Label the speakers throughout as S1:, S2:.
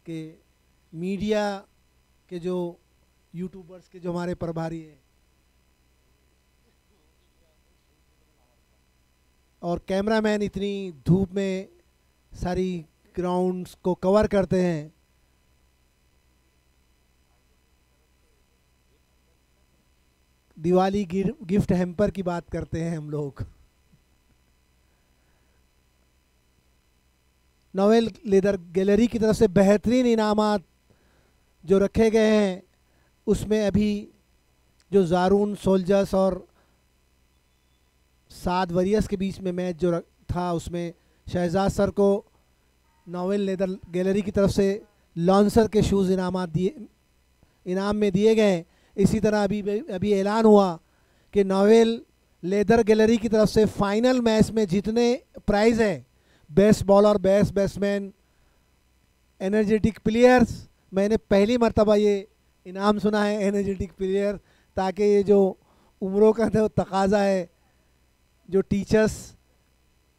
S1: कि मीडिया के जो यूट्यूबर्स के जो हमारे प्रभारी हैं और कैमरामैन इतनी धूप में सारी ग्राउंड्स को कवर करते हैं, दिवाली गिफ्ट हैम्पर की बात करते हैं हम लोग। नोवेल लेदर गैलरी की तरफ से बेहतरीन इनामात जो रखे गए हैं, उसमें अभी जो जारून सोल्जर्स और सात वरियर्स के बीच में मैच जो था, उसमें शहजाद सर को नोवेल लेदर गैलरी की तरफ से लॉन्सर के शूज़ इनाम में दिए गए। इसी तरह अभी ऐलान हुआ कि नोवेल लेदर गैलरी की तरफ से फाइनल मैच में जितने प्राइज़ है, best bowler, best batsman, energetic players, मैंने पहली मर्तबा ये इनाम सुना है एनर्जेटिक प्लेयर, ताकि ये जो उम्रों का जो तकाजा है, जो टीचर्स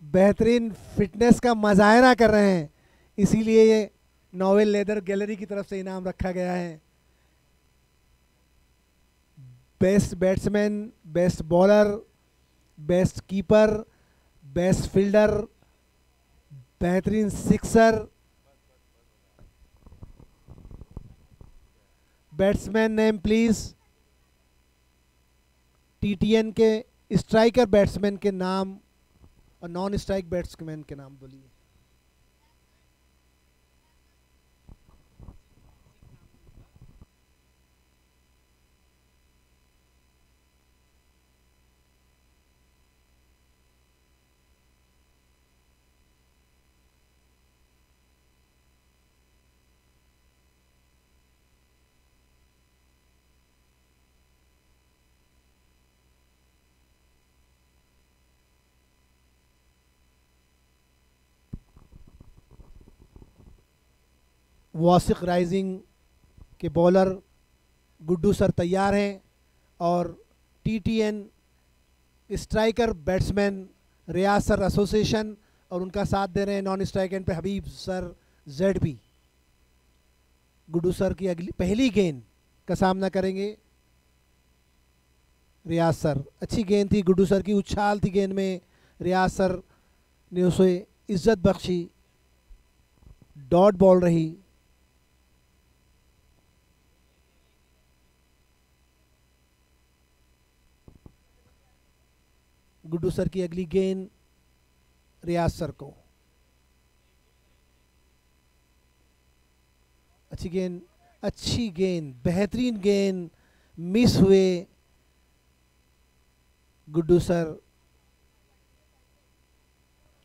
S1: बेहतरीन फिटनेस का मजाहरा कर रहे हैं, इसीलिए ये नोवेल लेदर गैलरी की तरफ से इनाम रखा गया है। Best batsman, best bowler, best keeper, best fielder, बेहतरीन sixer, batsman name please, TTN के स्ट्राइकर बैट्समैन के नाम और नॉन स्ट्राइक बैट्समैन के नाम बोलिए। वासिक राइजिंग के बॉलर गुड्डू सर तैयार हैं और TTN striker batsman Riyaz sir association और उनका साथ दे रहे हैं नॉन स्ट्राइक एंड पे हबीब सर जेड। गुड्डू सर की अगली पहली गेंद का सामना करेंगे रियाज सर। अच्छी गेंद थी, गुड्डू सर की उछाल थी गेंद में, रियाज सर ने उसे इज्जत बख्शी, डॉट बॉल रही। गुड्डू सर की अगली गेंद रियाज सर को। अच्छी गेंद, बेहतरीन गेंद, मिस हुए गुड्डू सर,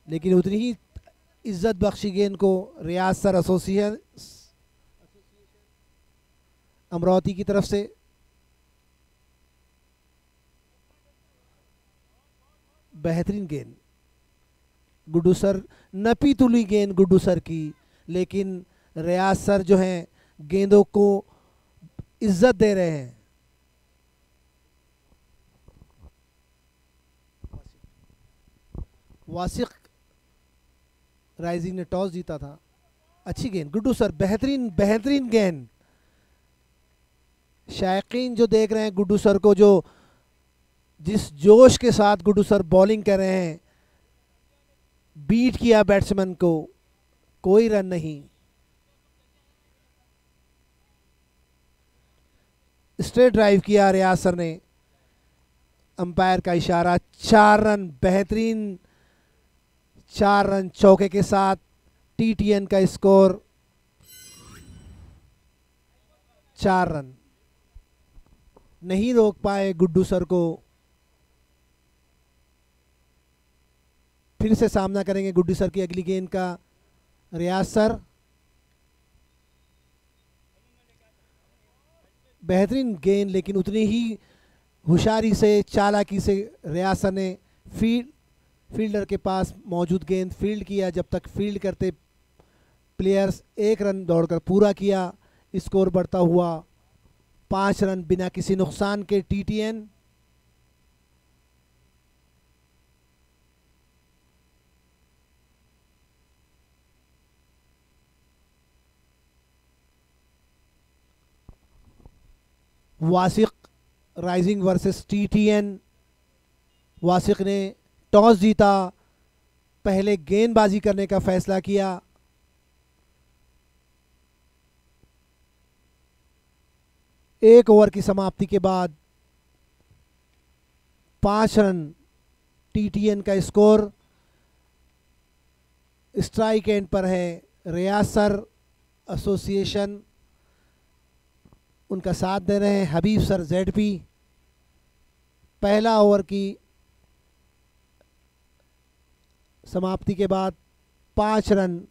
S1: लेकिन उतनी ही इज्जत बख्शी गेंद को रियाज सर एसोसिएशन अमरावती की तरफ से। बेहतरीन गेंद गुड्डू सर, नपी तुली गेंद गुड्डू सर की, लेकिन रियाज सर जो हैं गेंदों को इज्जत दे रहे हैं। वासिक राइजिंग ने टॉस जीता था। अच्छी गेंद गुड्डू सर, बेहतरीन बेहतरीन गेंद। शायकीन जो देख रहे हैं गुड्डू सर को, जो जिस जोश के साथ गुड्डू सर बॉलिंग कर रहे हैं, बीट किया बैट्समैन को, कोई रन नहीं, स्ट्रेट ड्राइव किया रियाज सर ने, अंपायर का इशारा, 4 रन, बेहतरीन 4 रन चौके के साथ टीटीएन का स्कोर 4 रन। नहीं रोक पाए गुड्डू सर को। फिर से सामना करेंगे गुड्डू सर की अगली गेंद का रियाज सर। बेहतरीन गेंद, लेकिन उतनी ही होशियारी से, चालाकी से रियाज सर ने फील्डर के पास मौजूद गेंद फील्ड किया। जब तक फील्ड करते प्लेयर्स 1 रन दौड़कर पूरा किया, स्कोर बढ़ता हुआ 5 रन बिना किसी नुकसान के टीटीएन। वासिक rising versus TTN. वासिक ने टॉस जीता, पहले गेंदबाजी करने का फैसला किया। एक ओवर की समाप्ति के बाद 5 रन टीटीएन का स्कोर। स्ट्राइक एंड पर है रियासर एसोसिएशन, उनका साथ दे रहे हैं हबीब सर जेडपी। पहला ओवर की समाप्ति के बाद 5 रन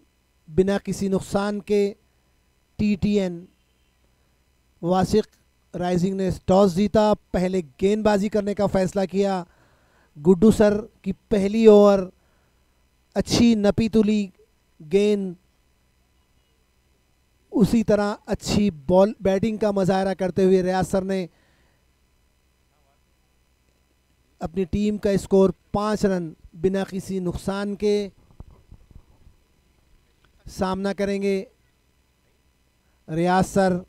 S1: बिना किसी नुकसान के टीटीएन। वासिक राइजिंग ने टॉस जीता, पहले गेंदबाजी करने का फैसला किया। गुड्डू सर की पहली ओवर अच्छी नपी तुली गेंद, उसी तरह अच्छी बॉल बैटिंग का मुजाहरा करते हुए रियाज सर ने अपनी टीम का स्कोर 5 रन बिना किसी नुकसान के सामना करेंगे। रियाज सर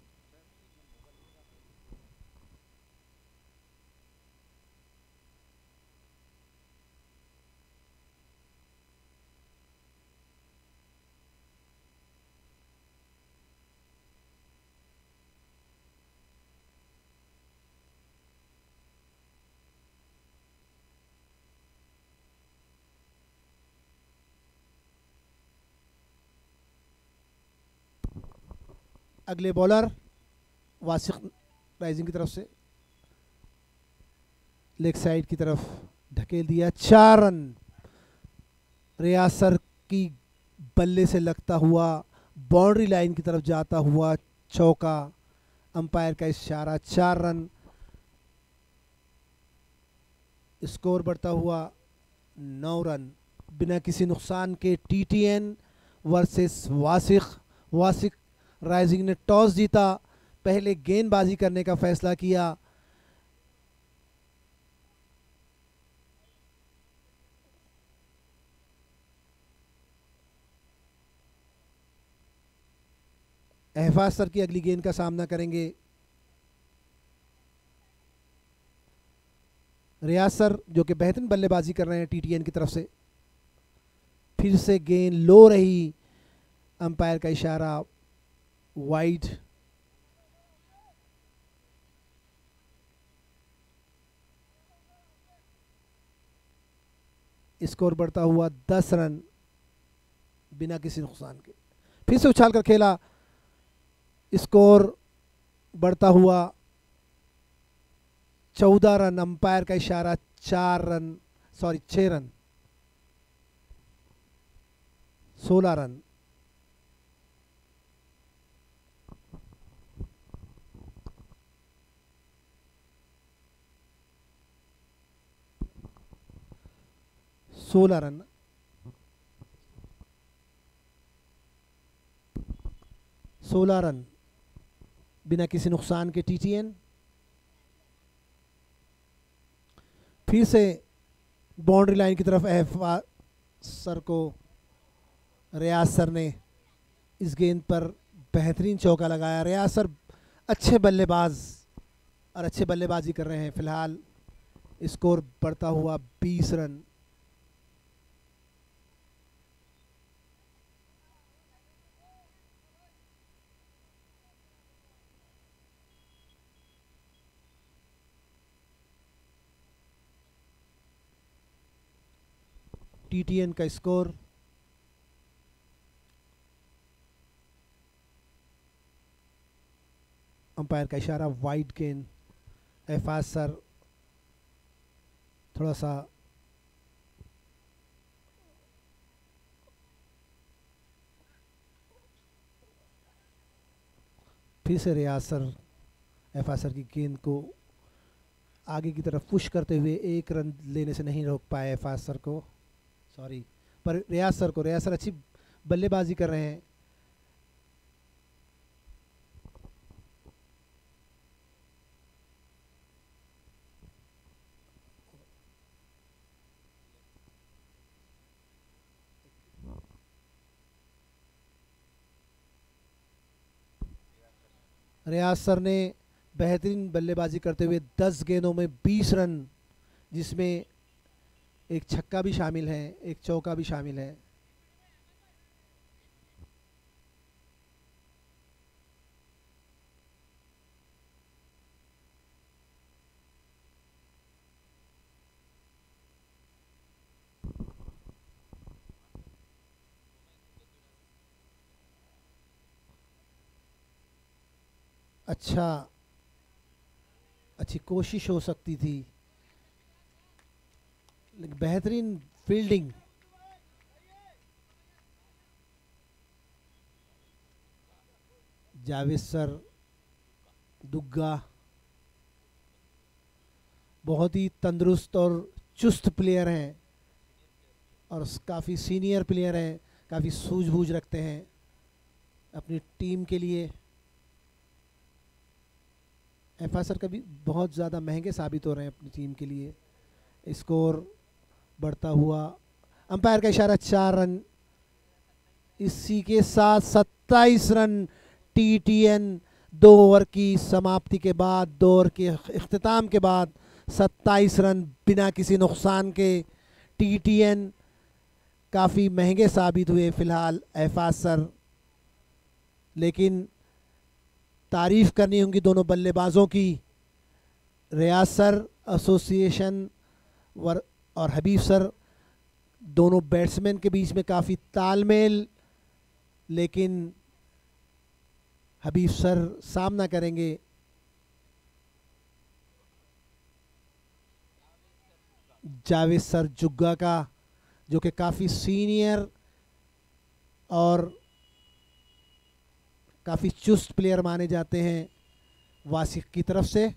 S1: अगले बॉलर वासिक राइजिंग की तरफ से लेग साइड की तरफ ढकेल दिया। 4 रन रियाज सर की बल्ले से लगता हुआ बाउंड्री लाइन की तरफ जाता हुआ चौका, अंपायर का इशारा। 4 रन, स्कोर बढ़ता हुआ 9 रन बिना किसी नुकसान के टीटीएन वर्सेस वासिक। वासिक राइजिंग ने टॉस जीता, पहले गेंदबाजी करने का फैसला किया। अहफाज सर की अगली गेंद का सामना करेंगे रियाज सर, जो कि बेहतरीन बल्लेबाजी कर रहे हैं टीटीएन की तरफ से। फिर से गेंद लो रही, अंपायर का इशारा वाइड। स्कोर बढ़ता हुआ 10 रन बिना किसी नुकसान के। फिर से उछाल कर खेला, स्कोर बढ़ता हुआ 14 रन, अंपायर का इशारा 6 रन 16 रन। रन 16 रन बिना किसी नुकसान के टीटीएन। फिर से बाउंड्री लाइन की तरफ अहफाज सर को रियाज सर ने इस गेंद पर बेहतरीन चौका लगाया। रियाज सर अच्छे बल्लेबाज और अच्छे बल्लेबाजी कर रहे हैं। फिलहाल स्कोर बढ़ता हुआ 20 रन। टीटीएन का स्कोर अंपायर का इशारा वाइड गेंद। अहफाज सर थोड़ा सा फिर से रियाज सर अहफाज सर की गेंद को आगे की तरफ पुश करते हुए 1 रन लेने से नहीं रोक पाए अहफाज सर को, सॉरी, पर रियाज सर अच्छी बल्लेबाजी कर रहे हैं। रियाज सर ने बेहतरीन बल्लेबाजी करते हुए 10 गेंदों में 20 रन, जिसमें एक छक्का भी शामिल है, एक चौका भी शामिल है। अच्छा, अच्छी कोशिश हो सकती थी, लेकिन बेहतरीन फील्डिंग। जावेद सर दुग्गा बहुत ही तंदुरुस्त और चुस्त प्लेयर हैं और काफ़ी सीनियर प्लेयर हैं, काफ़ी सूझबूझ रखते हैं अपनी टीम के लिए। एफा सर कभी बहुत ज़्यादा महंगे साबित हो रहे हैं अपनी टीम के लिए। स्कोर बढ़ता हुआ, अंपायर का इशारा, 4 रन। इसी के साथ 27 रन टीटीएन 2 ओवर की समाप्ति के बाद, 2 ओवर के इख्तिताम के बाद 27 रन बिना किसी नुकसान के टीटीएन काफ़ी महंगे साबित हुए फ़िलहाल एफा सर। लेकिन तारीफ़ करनी होंगी दोनों बल्लेबाजों की, रियाज सर एसोसिएशन और हबीब सर, दोनों बैट्समैन के बीच में काफ़ी तालमेल, लेकिन हबीब सर सामना करेंगे। जावेद सर जुग्गा का, जो कि काफ़ी सीनियर और काफ़ी चुस्त प्लेयर माने जाते हैं वासिक की तरफ से।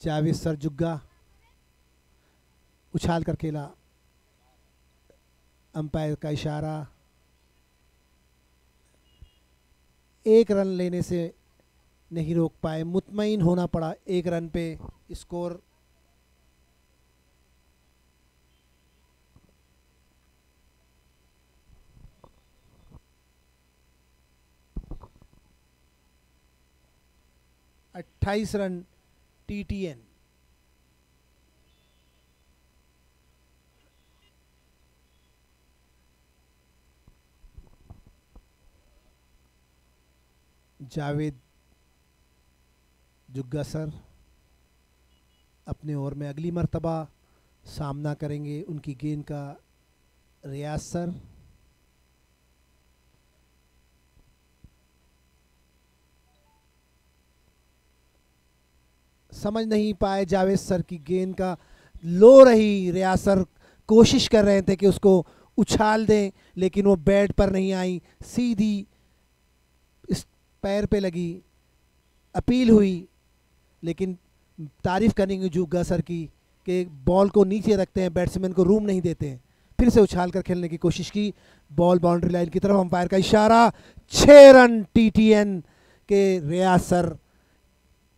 S1: जावेद सर जुग्गा उछाल कर खेला, अंपायर का इशारा, 1 रन लेने से नहीं रोक पाए, मुतमईन होना पड़ा 1 रन पे। स्कोर अट्ठाईस run TTN. Javed Jugga sir अपने ओवर में अगली मर्तबा सामना करेंगे उनकी गेंद का रियाज सर। समझ नहीं पाए जावेद सर की गेंद का, लो रही, रियाज सर कोशिश कर रहे थे कि उसको उछाल दें, लेकिन वो बैट पर नहीं आई, सीधी इस पैर पे लगी। अपील हुई, लेकिन तारीफ़ करेंगे जुग्गा सर की कि बॉल को नीचे रखते हैं, बैट्समैन को रूम नहीं देते हैं। फिर से उछाल कर खेलने की कोशिश की, बॉल बाउंड्री लाइन की तरफ, अंपायर का इशारा, 6 रन टीटीएन के। रियाज सर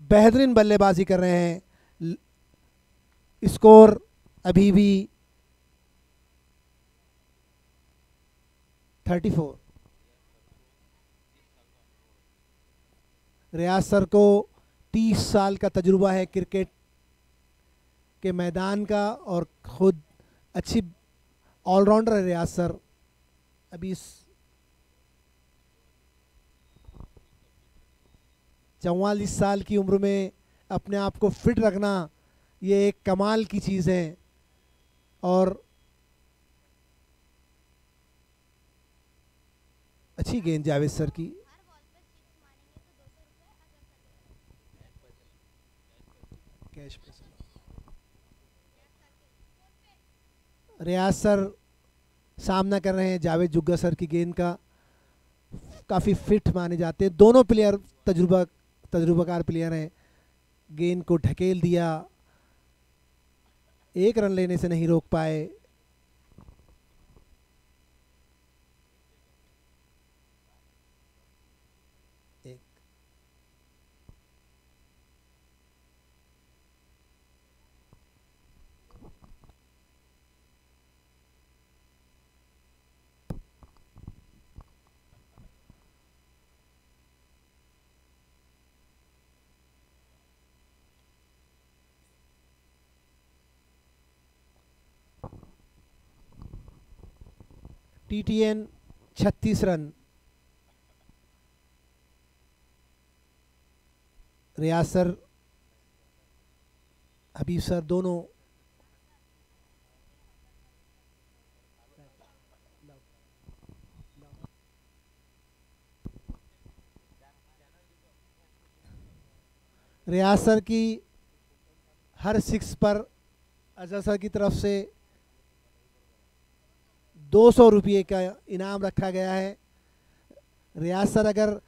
S1: बेहतरीन बल्लेबाजी कर रहे हैं। स्कोर अभी भी 34। रियाज सर को 30 साल का तजुर्बा है क्रिकेट के मैदान का और ख़ुद अच्छी ऑलराउंडर है रियाज सर। अभी 44 साल की उम्र में अपने आप को फिट रखना, ये एक कमाल की चीज़ है। और अच्छी गेंद जावेद सर की। कैश रियाज सर सामना कर रहे हैं जावेद जुग्गा सर की गेंद का, काफ़ी फिट माने जाते हैं दोनों प्लेयर, तजुर्बाकार प्लेयर हैं। गेंद को ढकेल दिया, 1 रन लेने से नहीं रोक पाए। TTN 36 run. Riyaz sir, Habib sir दोनों रियाज सर की हर 6 पर अजहर सर की तरफ से 200 रुपये का इनाम रखा गया है। रियाज सर अगर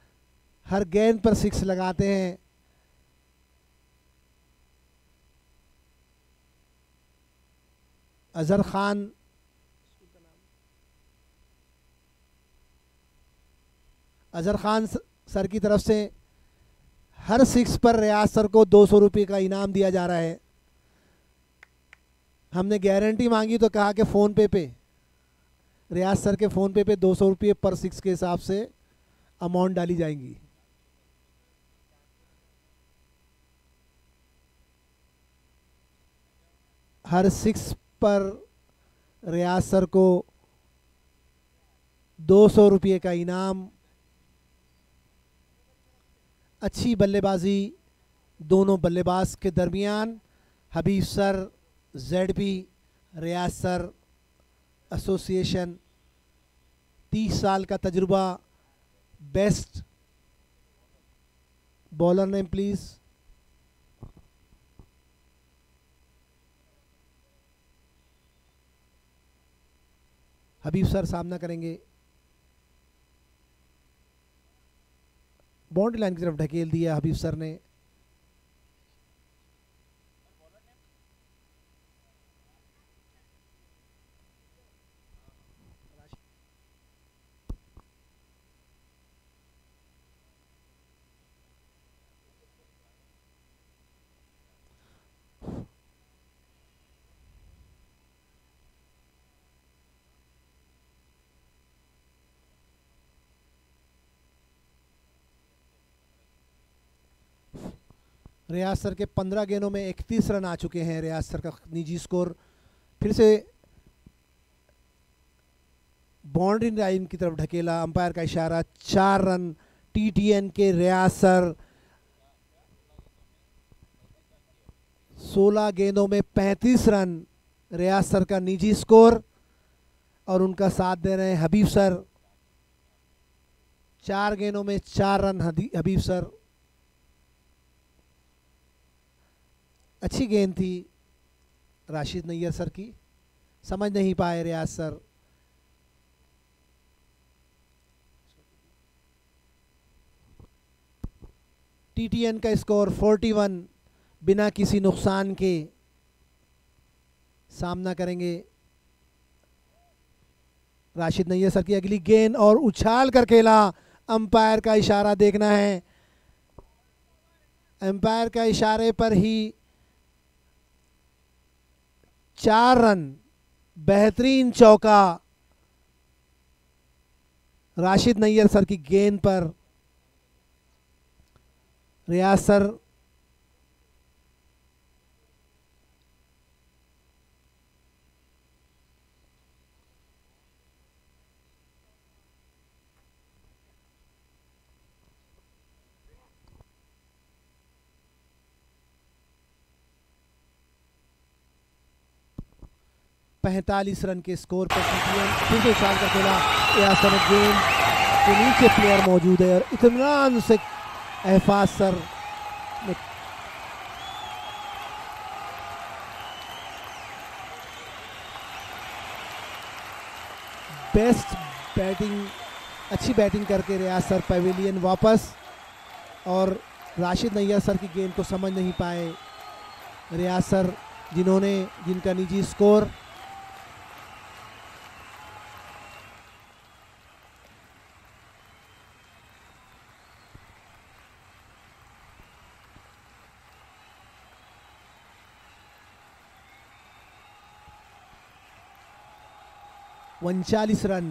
S1: हर गेंद पर 6 लगाते हैं अजहर खान सर की तरफ से हर 6 पर रियाज सर को 200 रुपये का इनाम दिया जा रहा है। हमने गारंटी मांगी तो कहा कि फ़ोन पे रियाज सर के फ़ोन पे 200 रुपये पर 6 के हिसाब से अमाउंट डाली जाएंगी। हर 6 पर रियाज सर को 200 रुपये का इनाम। अच्छी बल्लेबाजी दोनों बल्लेबाज के दरमियान। हबीब सर ZB, रियाज सर एसोसिएशन, 30 साल का तजुर्बा। Best bowler name please. Habib sir सामना करेंगे। बाउंड्री लाइन की तरफ ढकेल दिया हबीब सर ने। रियाज सर के 15 गेंदों में 31 रन आ चुके हैं। रियाज सर का निजी स्कोर। फिर से बाउंड्री लाइन की तरफ ढकेला, अंपायर का इशारा। 4 रन टीटीएन के रियाज सर। 16 गेंदों में 35 रन रियाज सर का निजी स्कोर। और उनका साथ दे रहे हैं हबीब सर। 4 गेंदों में 4 रन हबीब सर। अच्छी गेंद थी राशिद नैयर सर की, समझ नहीं पाए रियाज सर। टीटीएन का स्कोर 41 बिना किसी नुकसान के। सामना करेंगे राशिद नैयर सर की अगली गेंद और उछाल कर खेला। अंपायर का इशारा देखना है। अंपायर का इशारे पर ही 4 रन। बेहतरीन चौका राशिद नैयर सर की गेंद पर। रियाज सर पैंतालीस रन के स्कोर पर फिर से उछाल कर खेला। रियाज सर गेंद के नीचे प्लेयर मौजूद है और इत्मीनान से एहफाज सर ने बेस्ट बैटिंग, अच्छी बैटिंग करके रियाज सर पवेलियन वापस। और राशिद नैयर सर की गेंद को समझ नहीं पाए रियाज सर, जिनका निजी स्कोर उनचालीस रन।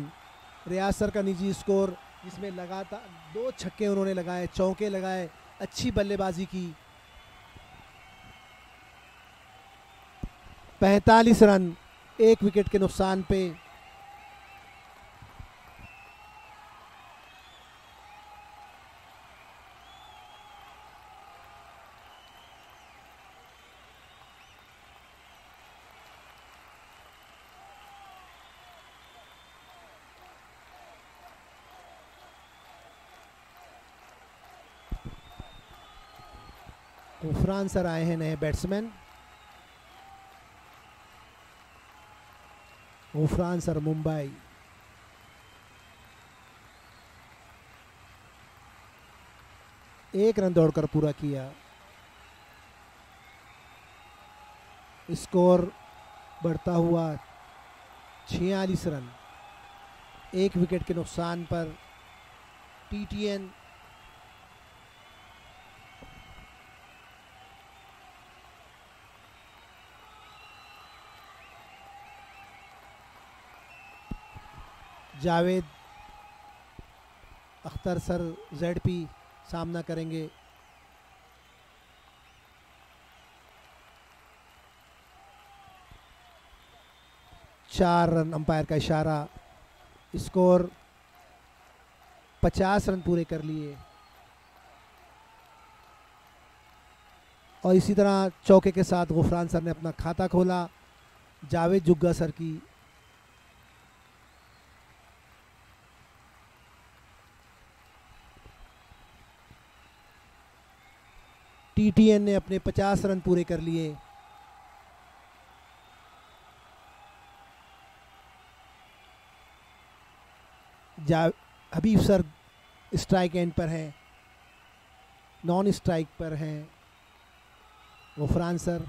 S1: रियाज सर का निजी स्कोर, जिसमें लगातार 2 छक्के उन्होंने लगाए, चौके लगाए, अच्छी बल्लेबाजी की। 45 रन 1 विकेट के नुकसान पे। गफरान सर आए हैं नए बैट्समैन। गफरान सर मुंबई। एक रन दौड़कर पूरा किया। स्कोर बढ़ता हुआ 46 रन। एक विकेट के नुकसान पर TTN Javed Akhtar sir ZP सामना करेंगे। चार रन अंपायर का इशारा। स्कोर 50 रन पूरे कर लिए और इसी तरह चौके के साथ गफरान सर ने अपना खाता खोला। जावेद जुग्गा सर की टीटीएन ने अपने 50 रन पूरे कर लिए। हबीब सर स्ट्राइक एंड पर हैं, नॉन स्ट्राइक पर हैं गफरान सर।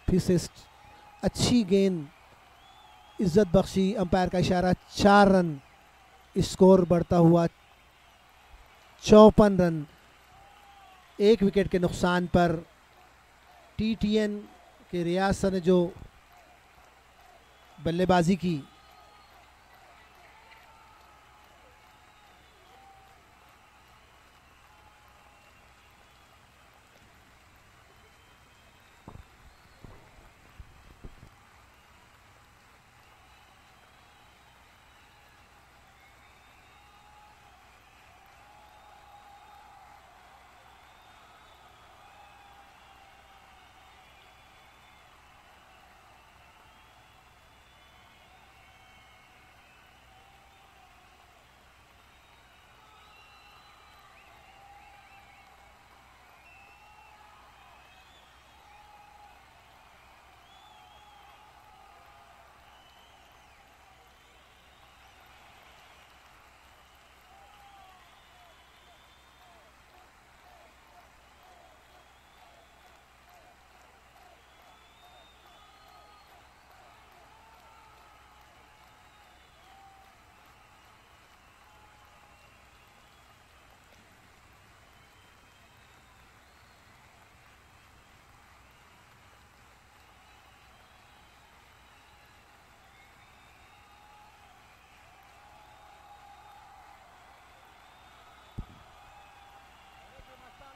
S1: फिर से अच्छी गेंद, इज्जत बख्शी, अंपायर का इशारा। 4 रन। स्कोर बढ़ता हुआ 54 रन। एक विकेट के नुकसान पर टीटीएन के रियाज सर ने जो बल्लेबाजी की,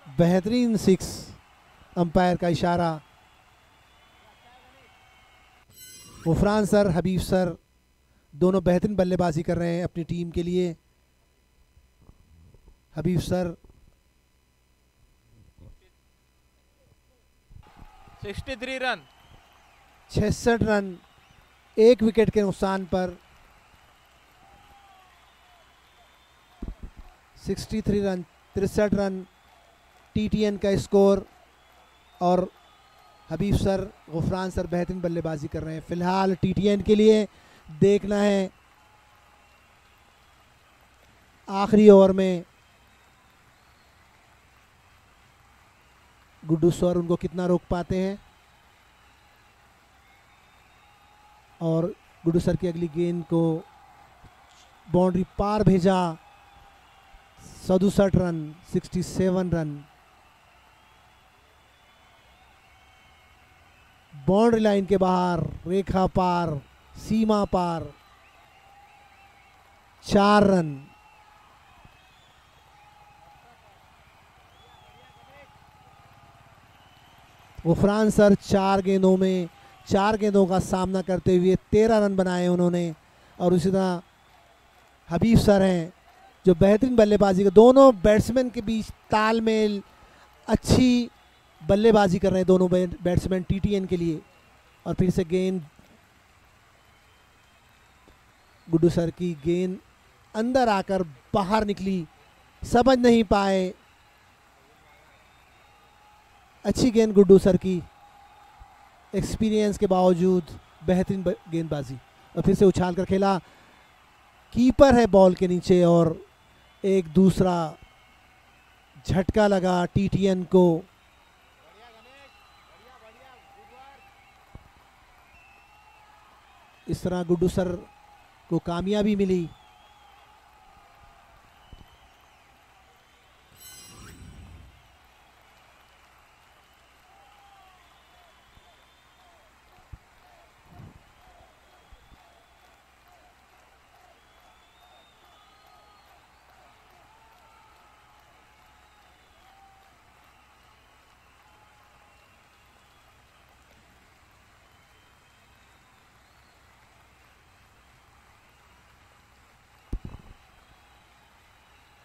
S1: बेहतरीन 6, अंपायर का इशारा। गफरान सर, हबीब सर दोनों बेहतरीन बल्लेबाजी कर रहे हैं अपनी टीम के लिए। हबीब सर
S2: 63 रन,
S1: 66 रन। एक विकेट के नुकसान पर 63 रन, 63 रन टीटीएन का स्कोर। और हबीब सर, गफरान सर बेहतरीन बल्लेबाजी कर रहे हैं। फिलहाल टीटीएन के लिए देखना है आखिरी ओवर में गुड्डू सर उनको कितना रोक पाते हैं। और गुड्डू सर की अगली गेंद को बाउंड्री पार भेजा। 67 रन, 67 रन। बाउंड्री लाइन के बाहर, रेखा पार, सीमा पार। 4 रन। गफरान सर 4 गेंदों का सामना करते हुए 13 रन बनाए उन्होंने। और उसी तरह हबीब सर हैं जो बेहतरीन बल्लेबाजी कर, दोनों बैट्समैन के बीच तालमेल, अच्छी बल्लेबाजी कर रहे हैं दोनों बैट्समैन टीटीएन के लिए। और फिर से गेंद, गुड्डू सर की गेंद अंदर आकर बाहर निकली समझ नहीं पाए। अच्छी गेंद गुड्डू सर की, एक्सपीरियंस के बावजूद बेहतरीन गेंदबाजी। और फिर से उछाल कर खेला, कीपर है बॉल के नीचे और एक दूसरा झटका लगा टीटीएन को। इस तरह गुड्डू सर को कामयाबी मिली।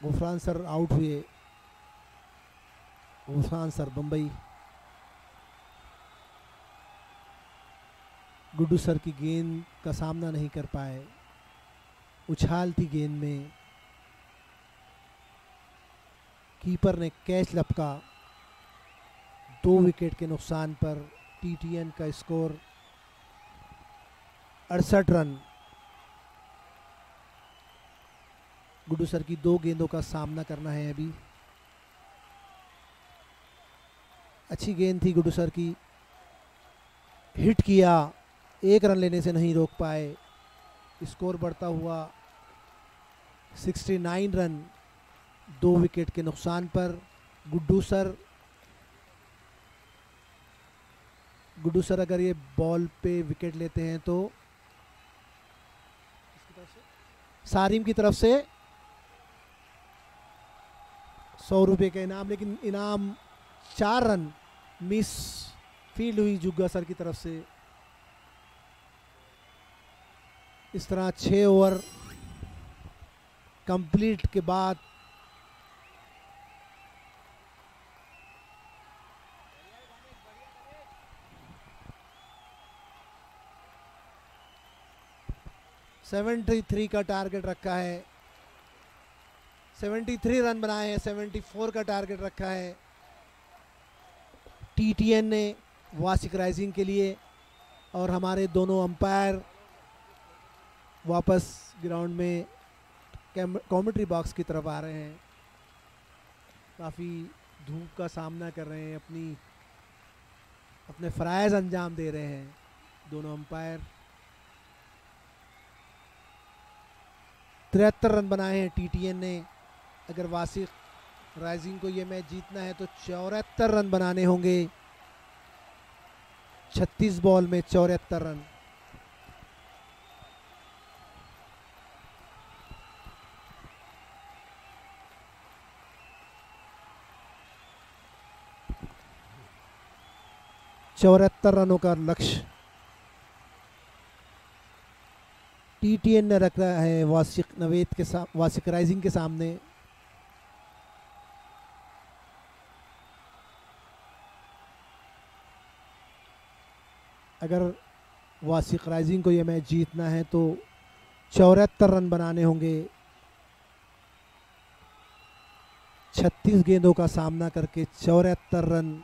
S1: गुफरान सर आउट हुए। गुफरान सर बम्बई। गुड्डू सर की गेंद का सामना नहीं कर पाए, उछाल थी गेंद में, कीपर ने कैच लपका। 2 विकेट के नुकसान पर टीटीएन का स्कोर 68 रन। गुड्डू सर की 2 गेंदों का सामना करना है अभी। अच्छी गेंद थी गुड्डू सर की, हिट किया, 1 रन लेने से नहीं रोक पाए। स्कोर बढ़ता हुआ 69 रन 2 विकेट के नुकसान पर। गुड्डू सर अगर ये बॉल पे विकेट लेते हैं तो सारिम की तरफ से 100 रुपये का इनाम, लेकिन इनाम 4 रन मिस फील्ड हुई जुग्गा सर की तरफ से। इस तरह 6 ओवर कंप्लीट के बाद (73) का टारगेट रखा है। 73 रन बनाए हैं, 74 का टारगेट रखा है टीटीएन ने वासिक राइजिंग के लिए। और हमारे दोनों अंपायर वापस ग्राउंड में कमेंट्री बॉक्स की तरफ आ रहे हैं। काफ़ी धूप का सामना कर रहे हैं, अपने फ़राइज़ अंजाम दे रहे हैं दोनों अंपायर। 73 रन बनाए हैं टीटीएन ने। अगर वासिक राइजिंग को ये मैच जीतना है तो 74 रन बनाने होंगे। 36 बॉल में 74 रन। चौहत्तर रनों का लक्ष्य टीटीएन ने रखा है वासिक राइजिंग के सामने। अगर वासिक राइजिंग को ये मैच जीतना है तो 74 रन बनाने होंगे। 36 गेंदों का सामना करके 74 रन।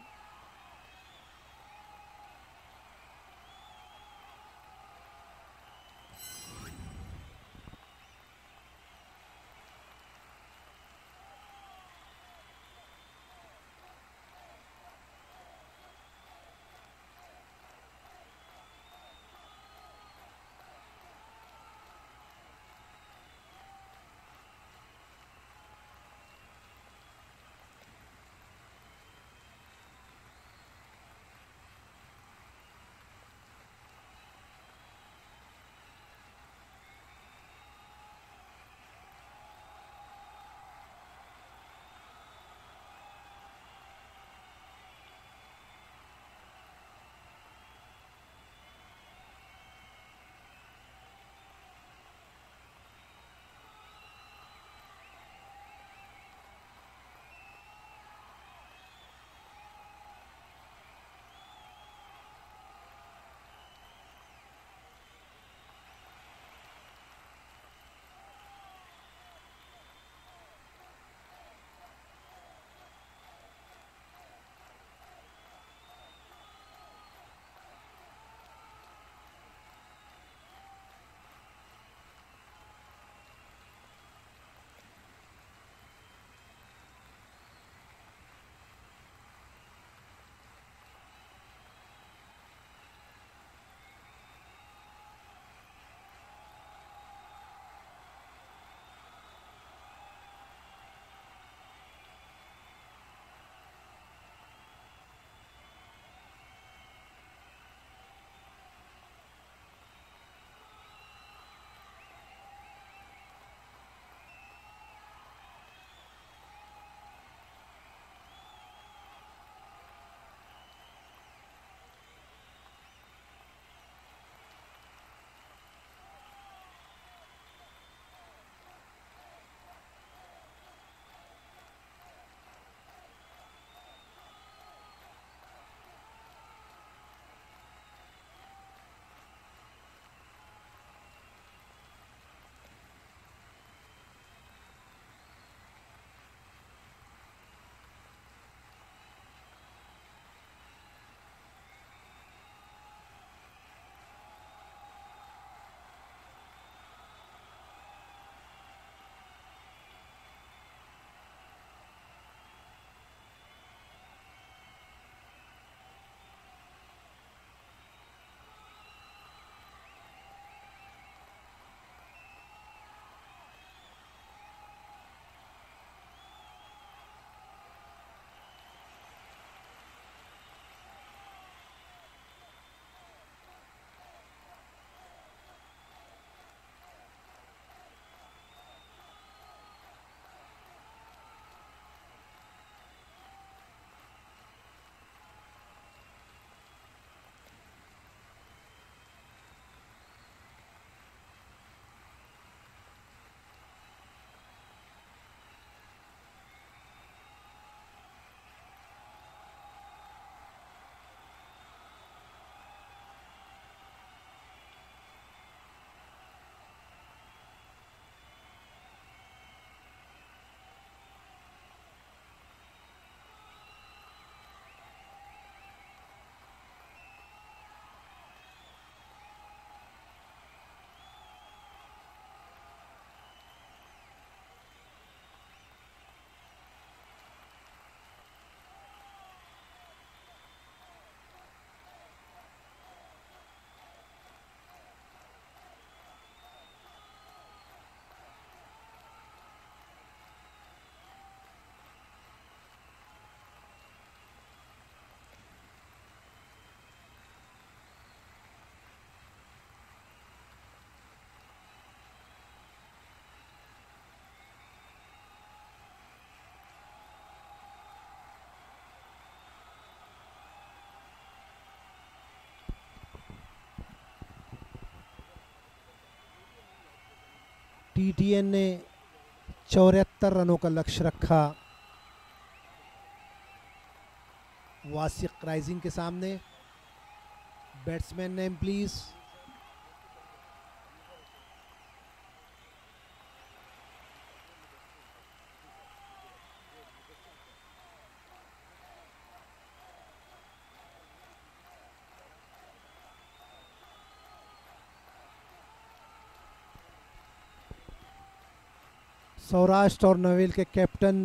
S1: टीटीएन ने 74 रनों का लक्ष्य रखा वासिक राइजिंग के सामने। Batsman name please. सौराष्ट्र और नवेल के कैप्टन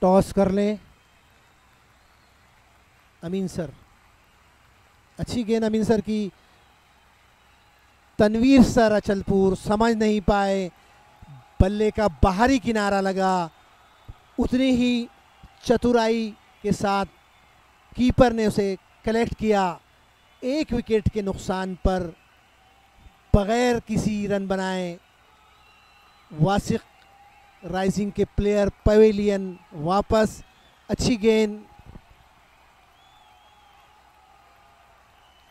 S1: टॉस कर लें। अमीन सर, अच्छी गेंद अमीन सर की। तनवीर सर अचलपुर समझ नहीं पाए, बल्ले का बाहरी किनारा लगा। उतनी ही चतुराई के साथ कीपर ने उसे कलेक्ट किया। एक विकेट के नुकसान पर बगैर किसी रन बनाए वासिक राइजिंग के प्लेयर पवेलियन वापस। अच्छी गेंद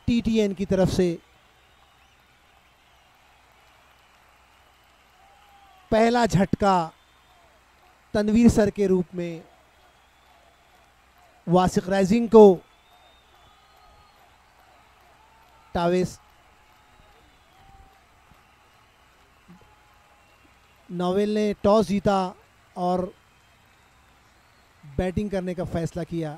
S1: टीटीएन की तरफ से। पहला झटका तनवीर सर के रूप में वासिक राइजिंग को। टावेस नोवेल ने टॉस जीता और बैटिंग करने का फैसला किया।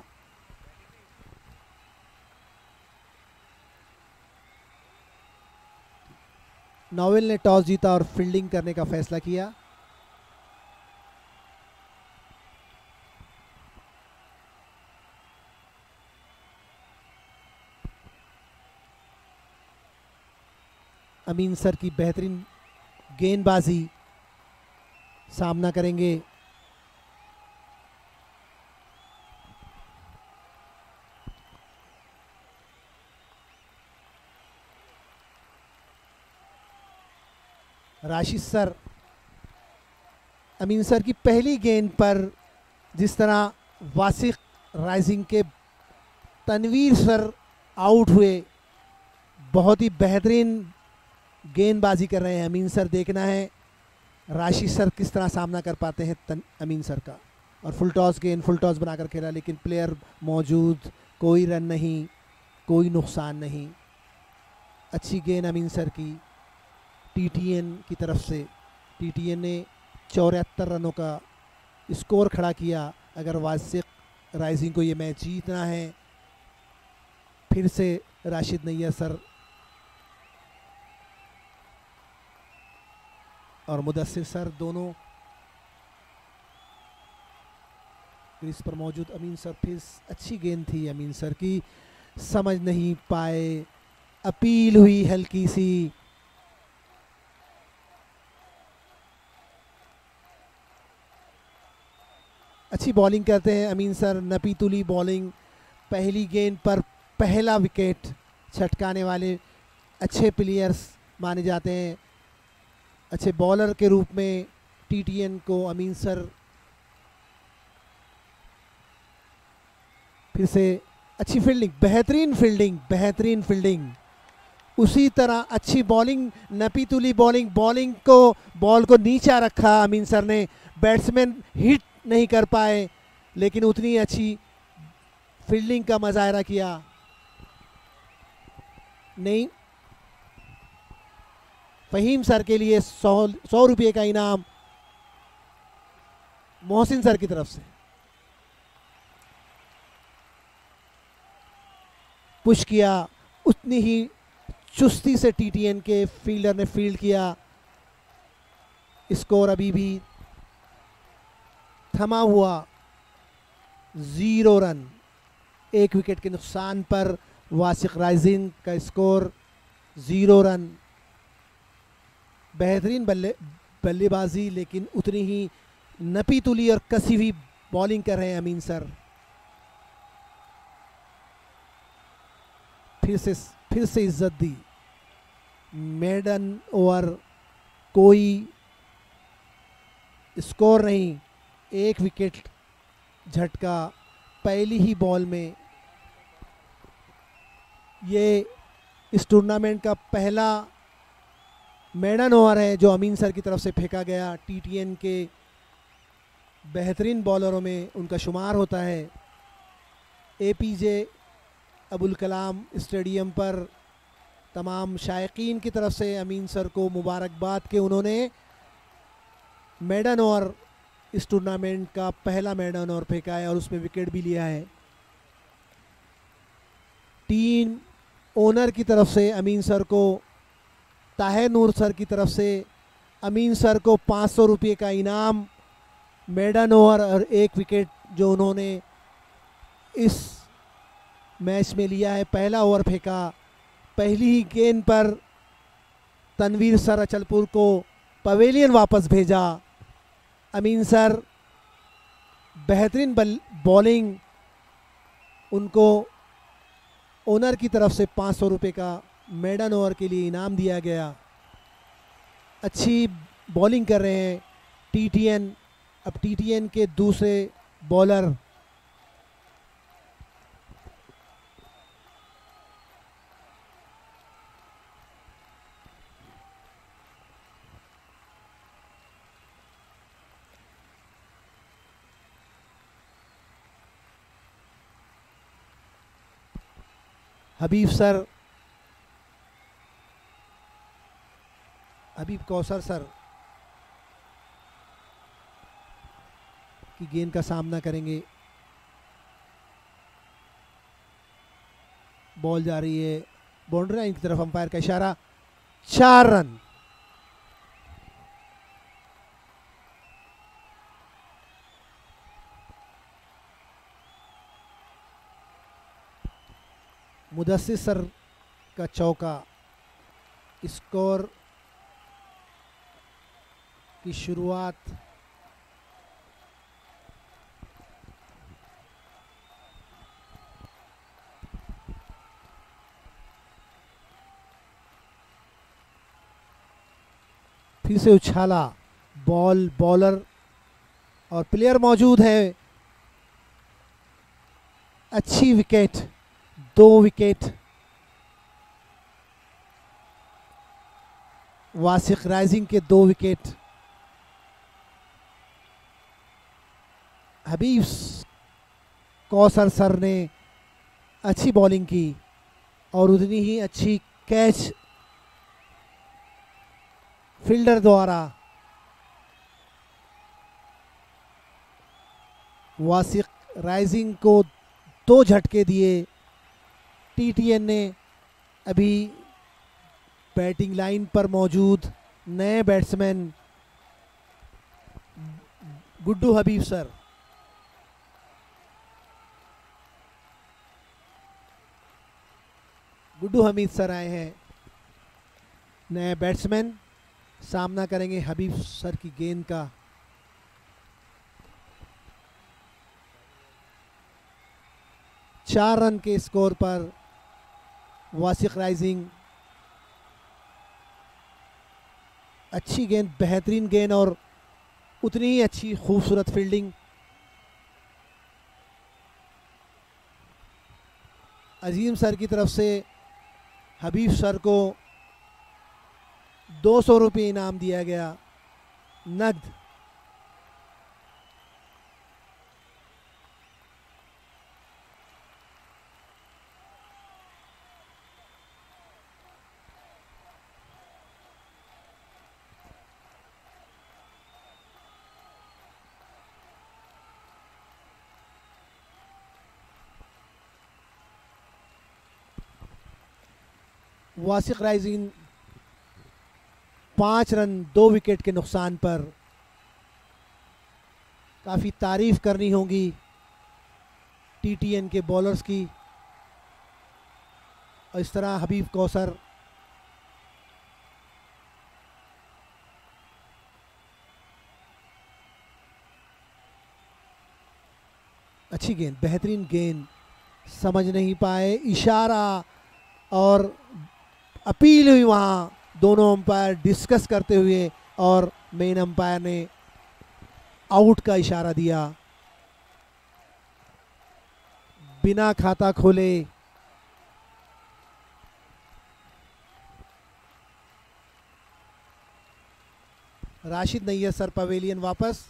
S1: नोवेल ने टॉस जीता और फील्डिंग करने का फैसला किया। अमीन सर की बेहतरीन गेंदबाजी सामना करेंगे राशिद सर। अमीन सर की पहली गेंद पर जिस तरह वासिक राइजिंग के तनवीर सर आउट हुए, बहुत ही बेहतरीन गेंदबाजी कर रहे हैं अमीन सर। देखना है राशिद सर किस तरह सामना कर पाते हैं अमीन सर का। और फुल टॉस गेंद, फुल टॉस बनाकर खेला, लेकिन प्लेयर मौजूद, कोई रन नहीं, कोई नुकसान नहीं। अच्छी गेंद अमीन सर की टीटीएन की तरफ से। टीटीएन ने 74 रनों का स्कोर खड़ा किया। अगर वासिक राइजिंग को ये मैच जीतना है, फिर से राशिद नैयर सर और मुदस्सिर सर दोनों क्रीज पर मौजूद। अमीन सर फिर अच्छी गेंद थी अमीन सर की, समझ नहीं पाए, अपील हुई हल्की सी। अच्छी बॉलिंग करते हैं अमीन सर, नपीतुली बॉलिंग। पहली गेंद पर पहला विकेट छटकाने वाले अच्छे प्लेयर्स माने जाते हैं। अच्छे बॉलर के रूप में टीटीएन को अमीन सर। फिर से अच्छी फील्डिंग, बेहतरीन फील्डिंग, बेहतरीन फील्डिंग। उसी तरह अच्छी बॉलिंग, नपीतुली बॉलिंग। बॉलिंग को, बॉल को नीचा रखा अमीन सर ने। बैट्समैन हिट नहीं कर पाए, लेकिन उतनी अच्छी फील्डिंग का मुजाहरा किया। नहीं, फहीम सर के लिए 100 रुपये का इनाम मोहसिन सर की तरफ से। पुश किया, उतनी ही चुस्ती से टीटीएन के फील्डर ने फील्ड किया। स्कोर अभी भी थमा हुआ 0 रन। एक विकेट के नुकसान पर वासिक राइजिंग का स्कोर 0 रन। बेहतरीन बल्लेबाजी, लेकिन उतनी ही नपीतुली और कसी हुई बॉलिंग कर रहे हैं अमीन सर। फिर से इज्जत दी। मेडन ओवर, कोई स्कोर नहीं, एक विकेट झटका पहली ही बॉल में। ये इस टूर्नामेंट का पहला मेडन ओवर है जो अमीन सर की तरफ से फेंका गया। टीटीएन के बेहतरीन बॉलरों में उनका शुमार होता है। एपीजे अबुल कलाम स्टेडियम पर तमाम शायकीन की तरफ से अमीन सर को मुबारकबाद के उन्होंने मेडन ओवर इस टूर्नामेंट का पहला मेडन ओवर फेंका है और उसमें विकेट भी लिया है। टीम ओनर की तरफ से अमीन सर को, ताहिर नूर सर की तरफ से अमीन सर को 500 रुपये का इनाम, मेडन ओवर और 1 विकेट जो उन्होंने इस मैच में लिया है। पहला ओवर फेंका, पहली ही गेंद पर तनवीर सर अचलपुर को पवेलियन वापस भेजा। अमीन सर बेहतरीन बॉलिंग, उनको ओनर की तरफ से 500 रुपये का मेडन ओवर के लिए इनाम दिया गया। अच्छी बॉलिंग कर रहे हैं टीटीएन। अब टीटीएन के दूसरे बॉलर हबीब सर, हबीब कौसर सर की गेंद का सामना करेंगे। बॉल जा रही है बाउंड्री लाइन की तरफ, अंपायर का इशारा, 4 रन। मुदस्सिर सर का चौका स्कोर की शुरुआत फिर से उछाला बॉल, बॉलर और प्लेयर मौजूद है। अच्छी विकेट, 2 विकेट वासिक राइजिंग के 2 विकेट। हबीब कौसर सर ने अच्छी बॉलिंग की और उतनी ही अच्छी कैच फील्डर द्वारा। वासिक राइजिंग को 2 झटके दिए। टीटीएन ने अभी बैटिंग लाइन पर मौजूद नए बैट्समैन गुड्डू हबीब सर, गुड्डू हमीद सर आए हैं। नए बैट्समैन सामना करेंगे हबीब सर की गेंद का। चार रन के स्कोर पर वासिक राइजिंग, अच्छी गेंद, बेहतरीन गेंद और उतनी ही अच्छी खूबसूरत फील्डिंग। अजीम सर की तरफ से हबीब सर को 200 रुपये इनाम दिया गया नगद। वासिक राइजिंग 5 रन 2 विकेट के नुकसान पर। काफ़ी तारीफ करनी होगी टीटीएन के बॉलर्स की। और इस तरह हबीब कौसर अच्छी गेंद, बेहतरीन गेंद, समझ नहीं पाए। इशारा और अपील हुई वहाँ, दोनों अंपायर डिस्कस करते हुए और मेन अंपायर ने आउट का इशारा दिया। बिना खाता खोले राशिद नैयर सर पवेलियन वापस।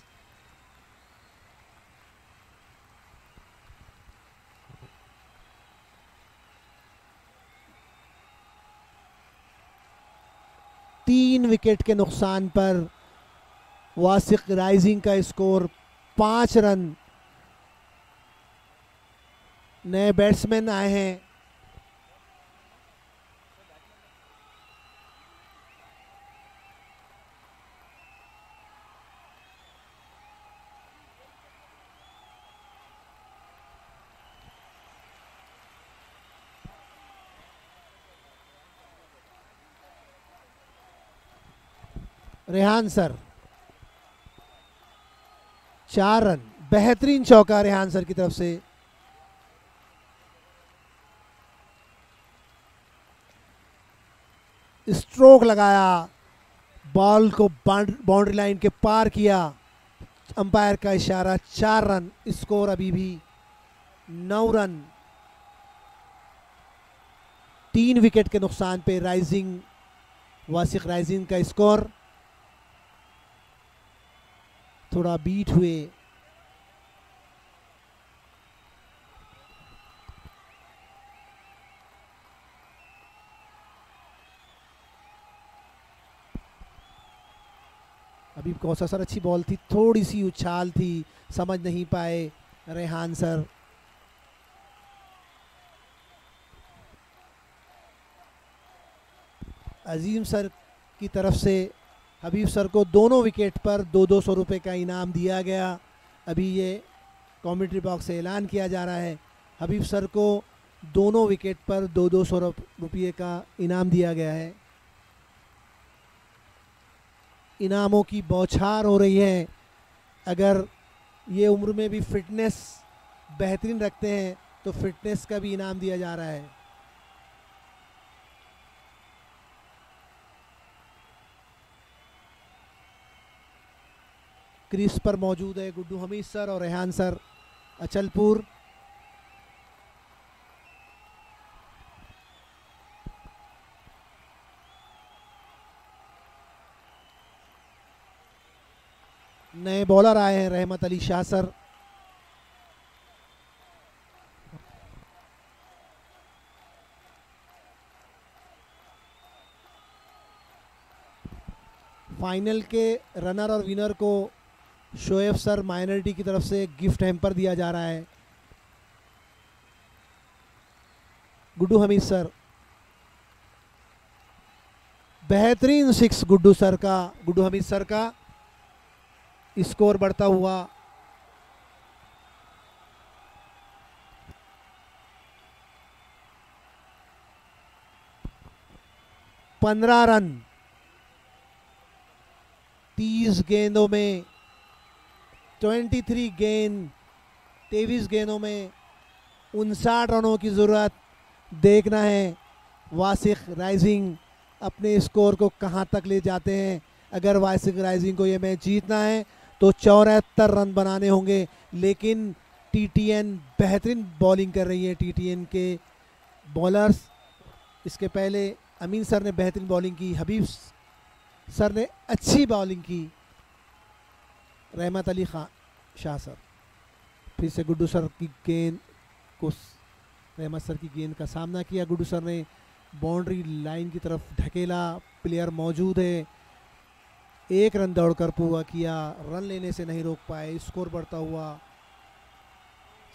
S1: तीन विकेट के नुकसान पर वासिक राइजिंग का स्कोर 5 रन। नए बैट्समैन आए हैं। Rehan sir 4 run. बेहतरीन चौका रेहान सर की तरफ से। स्ट्रोक लगाया, बॉल को बाउंड्री लाइन के पार किया। अंपायर का इशारा, 4 रन। स्कोर अभी भी 9 रन। 3 विकेट के नुकसान पे राइजिंग, वासिक राइजिंग का स्कोर। थोड़ा बीट हुए। अभी कौसा सर अच्छी बॉल थी, थोड़ी सी उछाल थी, समझ नहीं पाए रेहान सर। अजीम सर की तरफ से हबीब सर को दोनों विकेट पर 200 रुपये का इनाम दिया गया। अभी ये कमेंट्री बॉक्स से ऐलान किया जा रहा है, हबीब सर को दोनों विकेट पर 200 रुपये का इनाम दिया गया है। इनामों की बौछार हो रही है। अगर ये उम्र में भी फिटनेस बेहतरीन रखते हैं तो फिटनेस का भी इनाम दिया जा रहा है। क्रीज पर मौजूद है गुड्डू हमीद सर और रेहान सर अचलपुर। नए बॉलर आए हैं रहमत अली शाह सर। फाइनल के रनर और विनर को शोएब सर माइनॉरिटी की तरफ से गिफ्ट हैम्पर दिया जा रहा है। गुड्डू हमीद सर, बेहतरीन 6 गुड्डू हमीद सर का। स्कोर बढ़ता हुआ 15 रन। 30 गेंदों में 23 गेंद, 23 गेंदों में 59 रनों की ज़रूरत। देखना है वासिक राइजिंग अपने स्कोर को कहां तक ले जाते हैं। अगर वासिक राइजिंग को ये मैच जीतना है तो 74 रन बनाने होंगे। लेकिन टीटीएन बेहतरीन बॉलिंग कर रही है। टीटीएन के बॉलर्स, इसके पहले अमीन सर ने बेहतरीन बॉलिंग की, हबीब सर ने अच्छी बॉलिंग की, रहमत अली शाह सर। फिर से गुड्डू सर की गेंद को रहमत सर की गेंद का सामना किया। गुड्डू सर ने बाउंड्री लाइन की तरफ ढकेला, प्लेयर मौजूद है। 1 रन दौड़कर पूरा किया, रन लेने से नहीं रोक पाए। स्कोर बढ़ता हुआ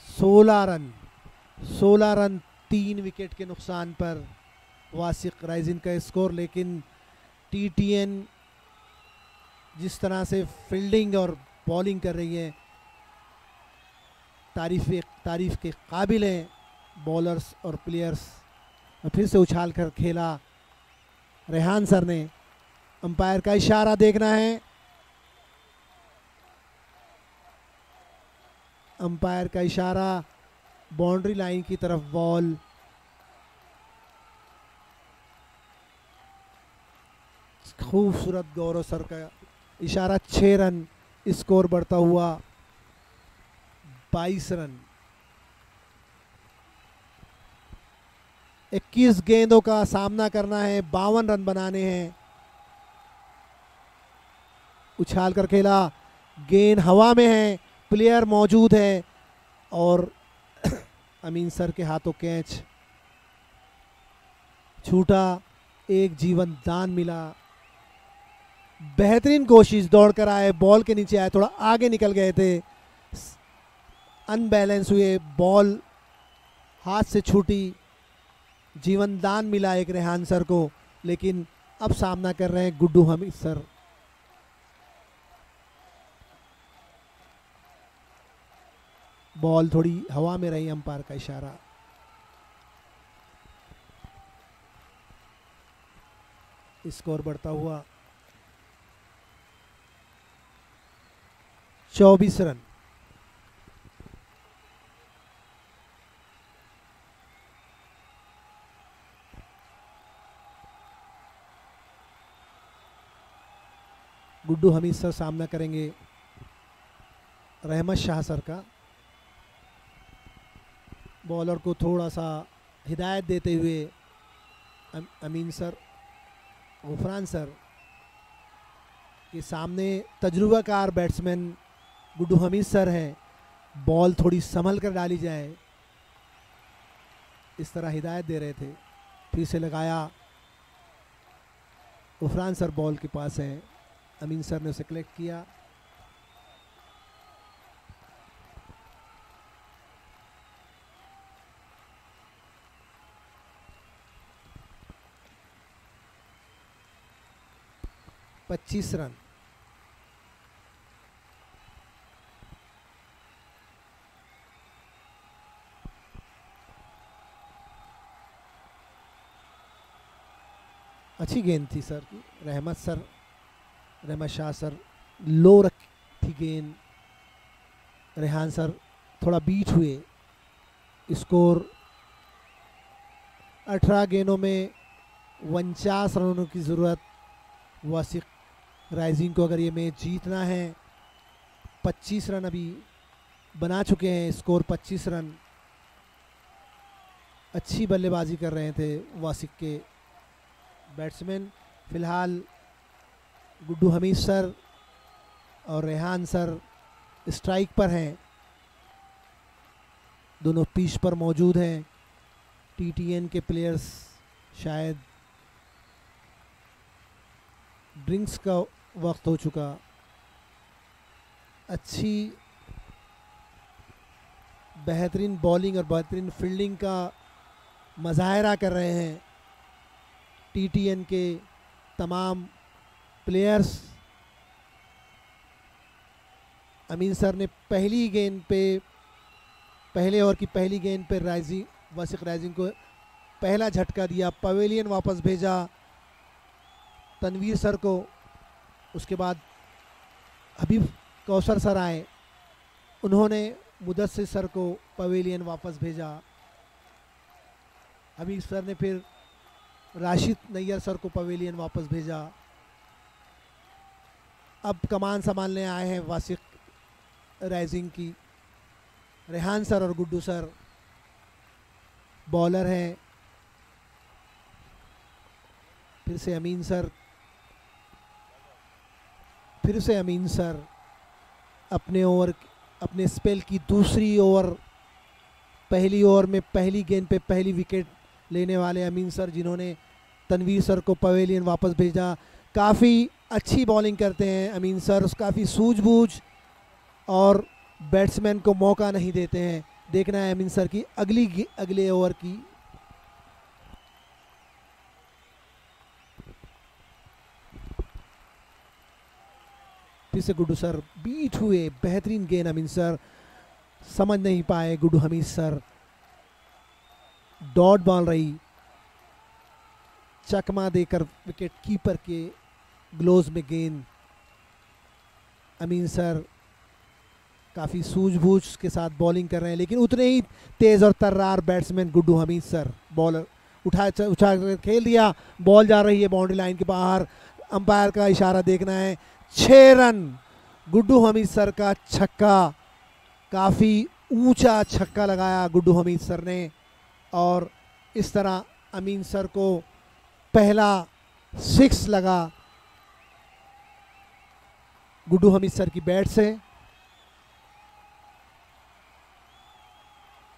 S1: 16 रन। 16 रन 3 विकेट के नुकसान पर वासिक राइजिंग का स्कोर। लेकिन टीटीएन जिस तरह से फील्डिंग और बॉलिंग कर रही है, तारीफ के काबिल हैं बॉलर्स और प्लेयर्स। फिर से उछाल कर खेला रेहान सर ने। अंपायर का इशारा देखना है। अंपायर का इशारा, बाउंड्री लाइन की तरफ बॉल। खूबसूरत गौरव सर का इशारा। 6 रन। स्कोर बढ़ता हुआ 22 रन। 21 गेंदों का सामना करना है, 52 रन बनाने हैं। उछाल कर खेला, गेंद हवा में है, प्लेयर मौजूद है और अमीन सर के हाथों कैच छूटा, एक जीवन दान मिला। बेहतरीन कोशिश, दौड़ कर आए, बॉल के नीचे आए, थोड़ा आगे निकल गए थे, अनबैलेंस हुए, बॉल हाथ से छूटी, जीवन दान मिला एक रेहान सर को। लेकिन अब सामना कर रहे हैं गुड्डू हमीद सर। बॉल थोड़ी हवा में रही, अंपायर का इशारा। स्कोर बढ़ता हुआ 24 रन। गुड्डू हमीद सर सामना करेंगे रहमत शाह सर का। बॉलर को थोड़ा सा हिदायत देते हुए अमीन सर, गफरान सर के सामने तजुर्बाकार बैट्समैन गुड्डू हमीद सर हैं, बॉल थोड़ी संभल कर डाली जाए, इस तरह हिदायत दे रहे थे। फिर से लगाया, गफरान सर बॉल के पास हैं, अमीन सर ने उसे कलेक्ट किया। पच्चीस रन। अच्छी गेंद थी सर की, रहमत शाह सर लो रखी गेंद, रेहान सर थोड़ा बीट हुए। स्कोर 18 गेंदों में 49 रनों की ज़रूरत वासिक राइजिंग को अगर ये मैच जीतना है। 25 रन अभी बना चुके हैं, स्कोर 25 रन। अच्छी बल्लेबाजी कर रहे थे वासिक के बैट्समैन। फिलहाल गुड्डू हमीद सर और रेहान सर स्ट्राइक पर हैं, दोनों पिच पर मौजूद हैं। टीटीएन के प्लेयर्स शायद ड्रिंक्स का वक्त हो चुका। अच्छी बेहतरीन बॉलिंग और बेहतरीन फील्डिंग का मज़ाहिरा कर रहे हैं टीटीएन के तमाम प्लेयर्स। अमीन सर ने पहली गेंद पे, पहले ओवर की पहली गेंद पे वासिक राइजिंग को पहला झटका दिया, पवेलियन वापस भेजा तनवीर सर को। उसके बाद हबीब कौसर सर आए, उन्होंने मुदस्सिर सर को पवेलियन वापस भेजा। हबीब सर ने फिर राशिद नैयर सर को पवेलियन वापस भेजा। अब कमान संभालने आए हैं वासिक राइजिंग की रेहान सर और गुड्डू सर, बॉलर हैं। फिर से अमीन सर, फिर से अमीन सर अपने स्पेल की दूसरी ओवर, पहली ओवर में पहली गेंद पे पहली विकेट लेने वाले अमीन सर, जिन्होंने तनवीर सर को पवेलियन वापस भेजा। काफ़ी अच्छी बॉलिंग करते हैं अमीन सर, काफ़ी सूझबूझ और बैट्समैन को मौका नहीं देते हैं। देखना है अमीन सर की अगले ओवर की। फिर से गुड्डू सर बीट हुए, बेहतरीन गेंद अमीन सर, समझ नहीं पाए Guddu Hamid sir. Dot ball रही, चकमा देकर विकेट कीपर के ग्लोव्स में गेंद। अमीन सर काफ़ी सूझबूझ के साथ बॉलिंग कर रहे हैं, लेकिन उतने ही तेज़ और तर्रार batsman Guddu Hamid sir. Bowler उठा कर खेल दिया, बॉल जा रही है बाउंड्री लाइन के बाहर। अंपायर का इशारा देखना है। 6 रन, गुड्डू हमीद सर का छक्का, काफ़ी ऊंचा छक्का लगाया गुड्डू हमीद सर ने, और इस तरह अमीन सर को पहला 6 लगा। गुड्डू हमीद सर की बैट से।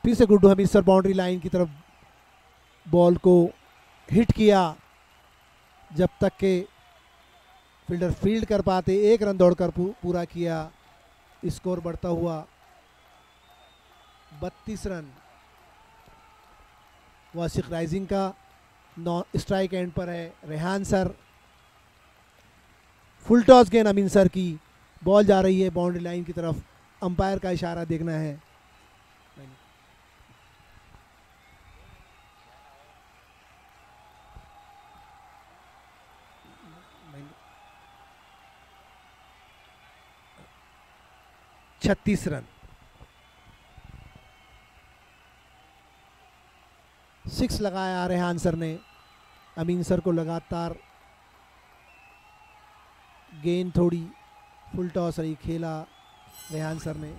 S1: फिर से Guddu Hamid sir boundary line की तरफ बॉल को हिट किया, जब तक के फील्डर फील्ड कर पाते। 1 रन दौड़कर पूरा किया। स्कोर बढ़ता हुआ 32 रन। वासिक राइजिंग का स्ट्राइक एंड पर है रेहान सर। फुल टॉस गेंद अमीन सर की, बॉल जा रही है बाउंड्री लाइन की तरफ। अंपायर का इशारा देखना है। 36 रन। 6 लगाया रेहान सर ने। अमीन सर को लगातार गेंद थोड़ी फुल टॉस रही, खेला रेहान सर ने।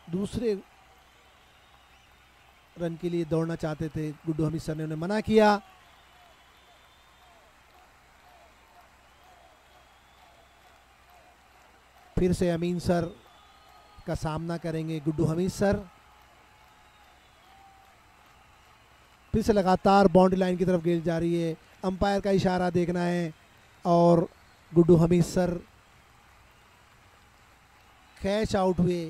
S1: दूसरे रन के लिए दौड़ना चाहते थे, गुड्डू हमीद सर ने उन्हें मना किया। फिर से अमीन सर का सामना करेंगे गुड्डू हमीद सर। फिर से लगातार बाउंड्री लाइन की तरफ गेंद जा रही है। अंपायर का इशारा देखना है और Guddu Hamid sir catch out हुए।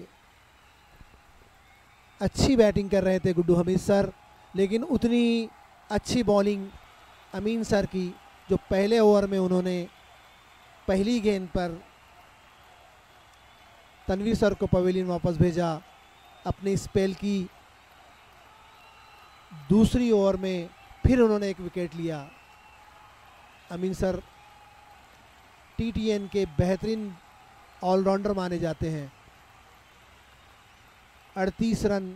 S1: अच्छी बैटिंग कर रहे थे गुड्डू हमीद सर, लेकिन उतनी अच्छी बॉलिंग अमीन सर की, जो पहले ओवर में उन्होंने पहली गेंद पर तनवीर सर को पवेलियन वापस भेजा। अपने स्पेल की दूसरी ओवर में फिर उन्होंने 1 विकेट लिया। अमीन सर टीटीएन के बेहतरीन ऑलराउंडर माने जाते हैं। 38 रन।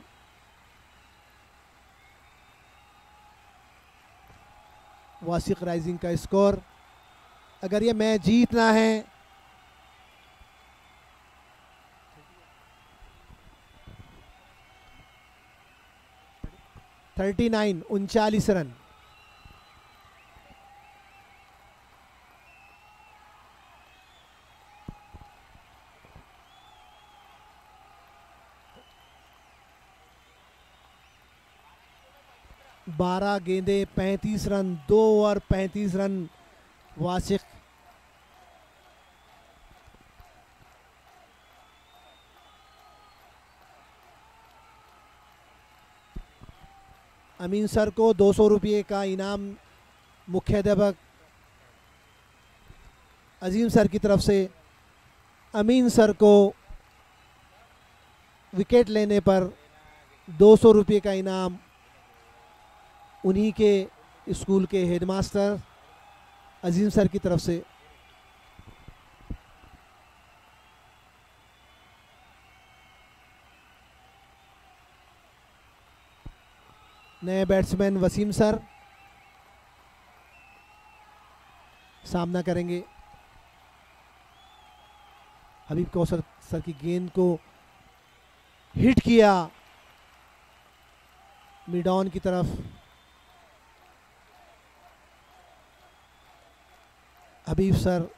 S1: वासिक राइजिंग का स्कोर। अगर ये मैच जीतना है 39 रन। बारह गेंदे 35 रन, 2 ओवर 35 रन। वासिक अमीन सर को 200 रुपये का इनाम मुख्याध्यापक अजीम सर की तरफ से। अमीन सर को विकेट लेने पर 200 रुपये का इनाम उन्हीं के स्कूल के हेडमास्टर अजीम सर की तरफ से। नए बैट्समैन वसीम सर सामना करेंगे। हबीब कौसर सर की गेंद को हिट किया मिड ऑन की तरफ। हबीब सर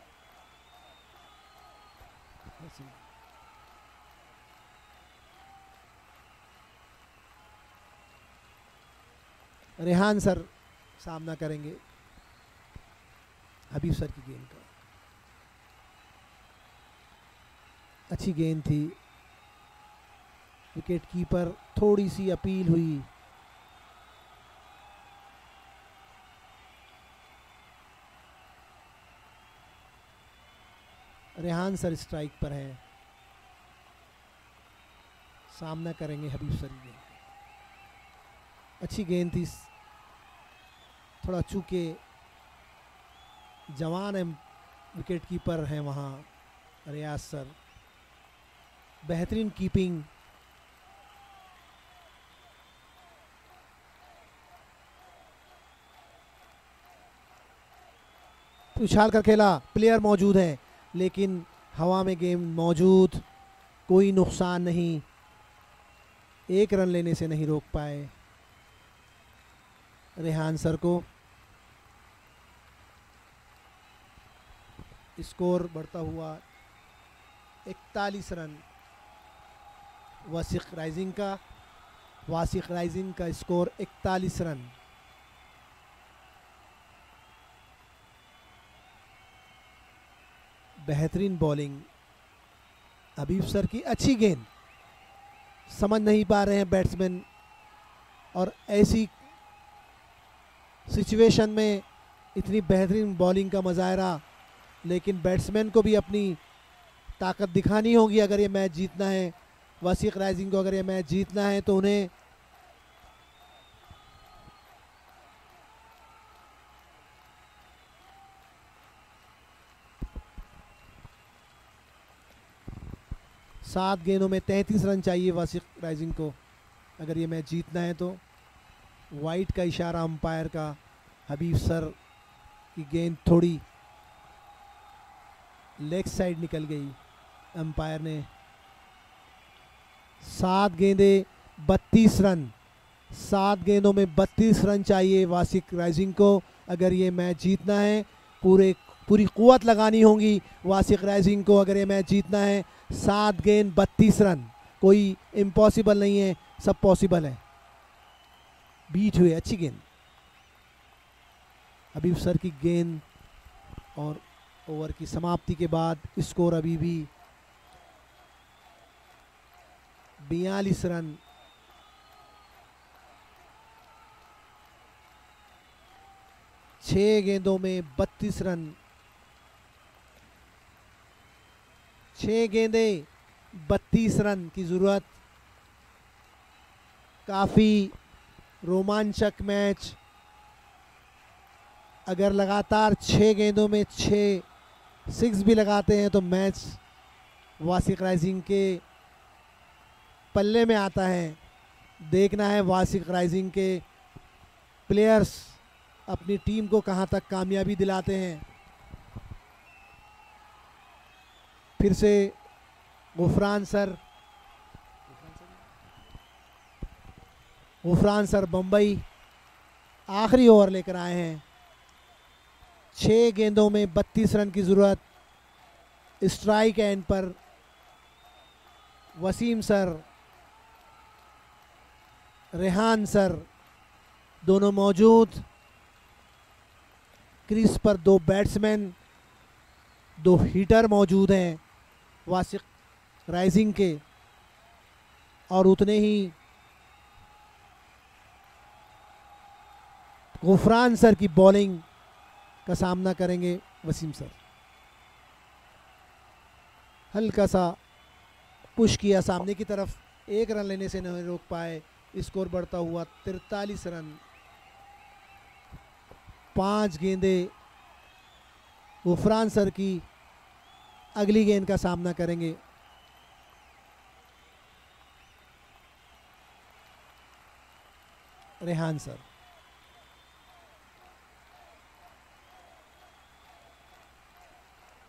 S1: रेहान सर सामना करेंगे हबीब सर की गेंद का। अच्छी गेंद थी, विकेट कीपर थोड़ी सी अपील हुई। रेहान सर स्ट्राइक पर हैं, सामना करेंगे हबीब सर की गेंद। अच्छी गेंद थी, थोड़ा चूके जवान है विकेट कीपर हैं वहाँ रियाज सर। बेहतरीन कीपिंग। उछाल कर खेला, प्लेयर मौजूद है लेकिन हवा में गेंद मौजूद, कोई नुकसान नहीं। 1 रन लेने से नहीं रोक पाए रेहान सर को। स्कोर बढ़ता हुआ 41 रन वासिक राइजिंग का। वासिक राइजिंग का स्कोर 41 रन। बेहतरीन बॉलिंग हबीब सर की। अच्छी गेंद, समझ नहीं पा रहे हैं बैट्समैन, और ऐसी सिचुएशन में इतनी बेहतरीन बॉलिंग का मुजाहरा। लेकिन बैट्समैन को भी अपनी ताकत दिखानी होगी अगर ये मैच जीतना है। वासिक राइजिंग को अगर ये मैच जीतना है तो उन्हें सात गेंदों में 33 रन चाहिए वासिक राइजिंग को अगर ये मैच जीतना है तो। वाइट का इशारा अंपायर का। हबीब सर की गेंद थोड़ी लेग साइड निकल गई। अंपायर ने 7 गेंदे 32 रन। 7 गेंदों में 32 रन चाहिए वासिक राइजिंग को अगर ये मैच जीतना है। पूरी कुव्वत लगानी होगी वासिक राइजिंग को अगर ये मैच जीतना है। 7 गेंद 32 रन, कोई इम्पॉसिबल नहीं है, सब पॉसिबल है। बीट हुए, अच्छी गेंद हबीब सर की गेंद। और ओवर की समाप्ति के बाद स्कोर अभी भी 42 रन। छह गेंदों में 32 रन। 6 गेंदे 32 रन की ज़रूरत। काफ़ी रोमांचक मैच। अगर लगातार 6 गेंदों में 6 सिक्स भी लगाते हैं तो मैच वासिक राइजिंग के पल्ले में आता है। देखना है वासिक राइजिंग के प्लेयर्स अपनी टीम को कहां तक कामयाबी दिलाते हैं। फिर से गुफरान सर बम्बई आखिरी ओवर लेकर आए हैं। 6 गेंदों में 32 रन की ज़रूरत। स्ट्राइक एंड पर वसीम सर, रेहान सर दोनों मौजूद। क्रीज पर 2 बैट्समैन, 2 हिटर मौजूद हैं वासिक राइजिंग के, और उतने ही गुफरान सर की बॉलिंग का सामना करेंगे वसीम सर। हल्का सा पुश किया सामने की तरफ, 1 रन लेने से नहीं रोक पाए। स्कोर बढ़ता हुआ 43 रन। 5 गेंदे गुफरान सर की अगली गेंद का सामना करेंगे। रेहान सर।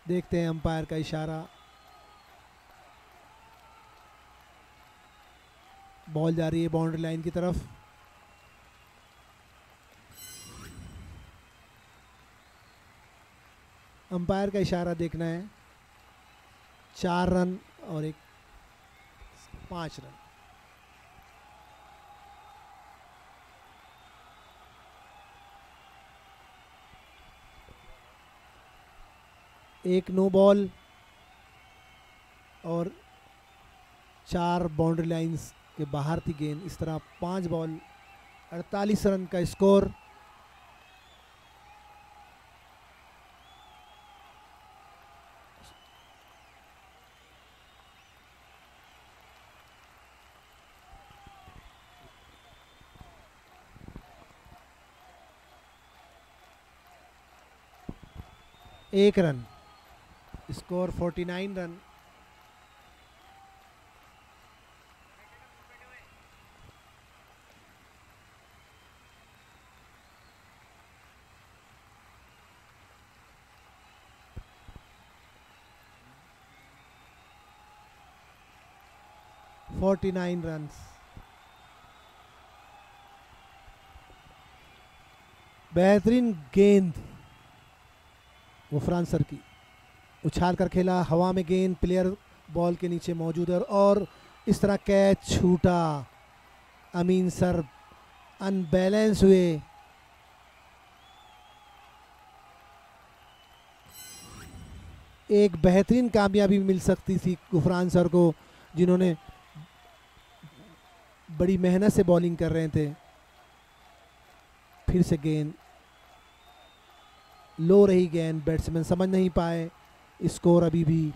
S1: देखते हैं अंपायर का इशारा। बॉल जा रही है बाउंड्री लाइन की तरफ। अंपायर का इशारा देखना है। 4 रन और 5 रन। एक नो बॉल और 4 बाउंड्री लाइंस के बाहर थी गेंद। इस तरह 5 बॉल 48 रन का स्कोर। एक रन, स्कोर 49 रन। रन। बेहतरीन गेंद गुफरान सर की, उछाल कर खेला हवा में गेंद, प्लेयर बॉल के नीचे मौजूद है और इस तरह कैच छूटा। अमीन सर अनबैलेंस हुए। एक बेहतरीन कामयाबी मिल सकती थी गुफरान सर को, जिन्होंने बड़ी मेहनत से बॉलिंग कर रहे थे। फिर से गेंद लो रही, गेंद बैट्समैन समझ नहीं पाए। स्कोर अभी भी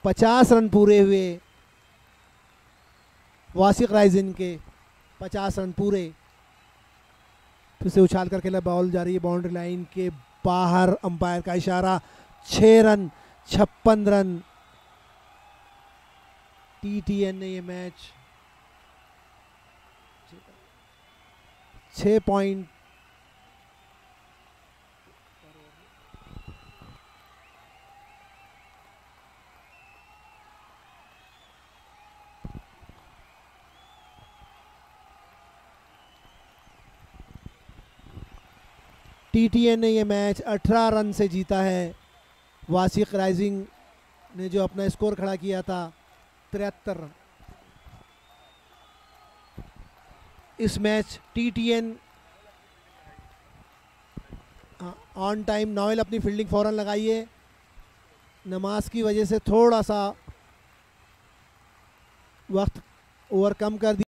S1: 50 रन पूरे हुए वासिक राइजिन के। 50 रन पूरे। फिर से उछाल कर खेला, बॉल जा रही है बाउंड्री लाइन के बाहर। अंपायर का इशारा। 6 रन 56 रन। TTN ने ये मैच 6 पॉइंट TTN ने ये मैच 18 रन से जीता है। वासिक राइजिंग ने जो अपना स्कोर खड़ा किया था 73 रन। इस match TTN on time. Novel अपनी फील्डिंग फौरन लगाइए। नमाज की वजह से थोड़ा सा वक्त ओवर कम कर दिया।